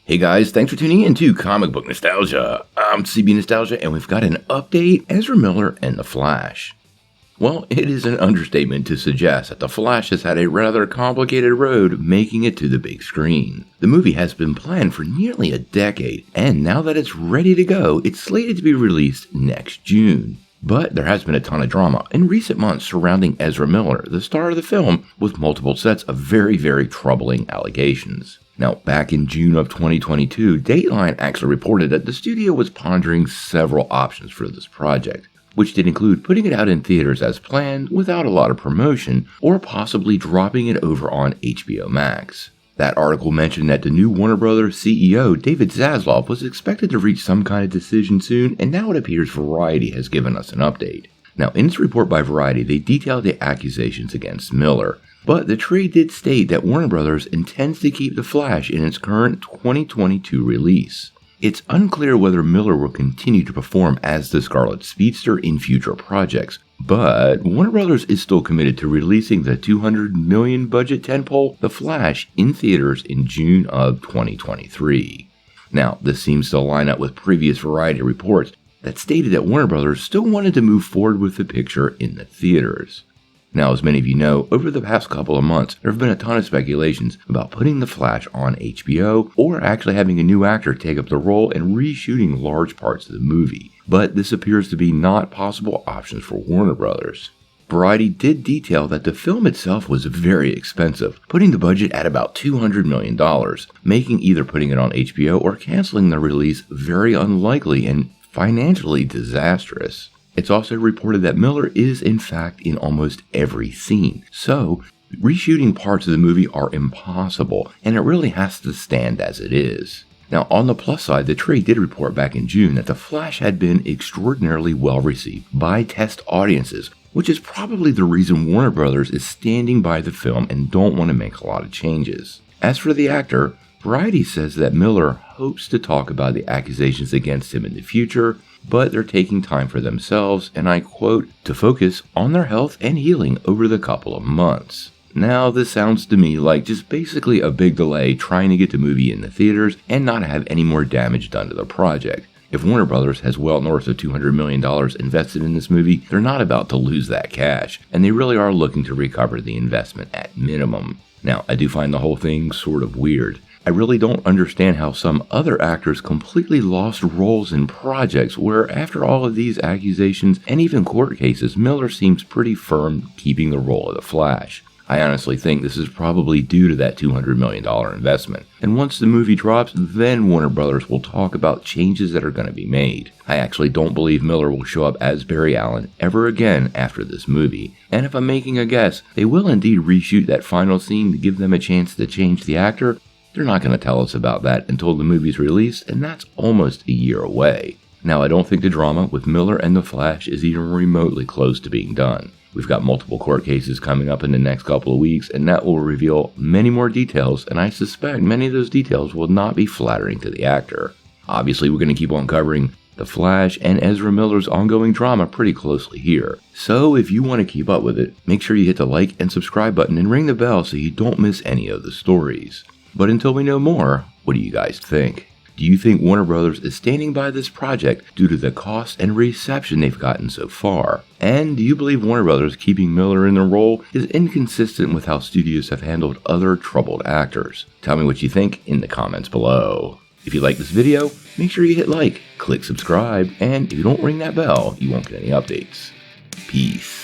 Hey guys, thanks for tuning in to Comic Book Nostalgia. I'm CB Nostalgia, and we've got an update, Ezra Miller and The Flash. Well, it is an understatement to suggest that The Flash has had a rather complicated road making it to the big screen. The movie has been planned for nearly a decade, and now that it's ready to go, it's slated to be released next June. But there has been a ton of drama in recent months surrounding Ezra Miller, the star of the film, with multiple sets of very troubling allegations. Now, back in June of 2022, Dateline actually reported that the studio was pondering several options for this project, which did include putting it out in theaters as planned without a lot of promotion, or possibly dropping it over on HBO Max. That article mentioned that the new Warner Bros. CEO, David Zaslav, was expected to reach some kind of decision soon, and now it appears Variety has given us an update. Now, in its report by Variety, they detailed the accusations against Miller, but the trade did state that Warner Bros. Intends to keep The Flash in its current 2022 release. It's unclear whether Miller will continue to perform as the Scarlet Speedster in future projects, but Warner Bros. Is still committed to releasing the $200 million budget tentpole The Flash in theaters in June of 2023. Now, this seems to line up with previous Variety reports that stated that Warner Bros. Still wanted to move forward with the picture in the theaters. Now, as many of you know, over the past couple of months, there have been a ton of speculations about putting The Flash on HBO or actually having a new actor take up the role and reshooting large parts of the movie. But this appears to be not possible options for Warner Bros. Variety did detail that the film itself was very expensive, putting the budget at about $200 million, making either putting it on HBO or canceling the release very unlikely and financially disastrous. It's also reported that Miller is in fact in almost every scene, so reshooting parts of the movie are impossible, and it really has to stand as it is. Now, on the plus side, the trade did report back in June that The Flash had been extraordinarily well received by test audiences, which is probably the reason Warner Bros. Is standing by the film and don't want to make a lot of changes. As for the actor, Variety says that Miller hopes to talk about the accusations against him in the future, but they're taking time for themselves, and I quote, to focus on their health and healing over the couple of months. Now, this sounds to me like just basically a big delay trying to get the movie in the theaters and not have any more damage done to the project. If Warner Bros. Has well north of $200 million invested in this movie, they're not about to lose that cash, and they really are looking to recover the investment at minimum. Now, I do find the whole thing sort of weird. I really don't understand how some other actors completely lost roles in projects where, after all of these accusations and even court cases, Miller seems pretty firm keeping the role of the Flash. I honestly think this is probably due to that $200 million investment. And once the movie drops, then Warner Bros. Will talk about changes that are going to be made. I actually don't believe Miller will show up as Barry Allen ever again after this movie. And if I'm making a guess, they will indeed reshoot that final scene to give them a chance to change the actor. They're not going to tell us about that until the movie's released, and that's almost a year away. Now, I don't think the drama with Miller and The Flash is even remotely close to being done. We've got multiple court cases coming up in the next couple of weeks, and that will reveal many more details, and I suspect many of those details will not be flattering to the actor. Obviously, we're going to keep on covering The Flash and Ezra Miller's ongoing drama pretty closely here. So if you want to keep up with it, make sure you hit the like and subscribe button and ring the bell so you don't miss any of the stories. But until we know more, what do you guys think? Do you think Warner Bros. Is standing by this project due to the cost and reception they've gotten so far? And do you believe Warner Bros. Keeping Miller in the role is inconsistent with how studios have handled other troubled actors? Tell me what you think in the comments below. If you like this video, make sure you hit like, click subscribe, and if you don't ring that bell, you won't get any updates. Peace.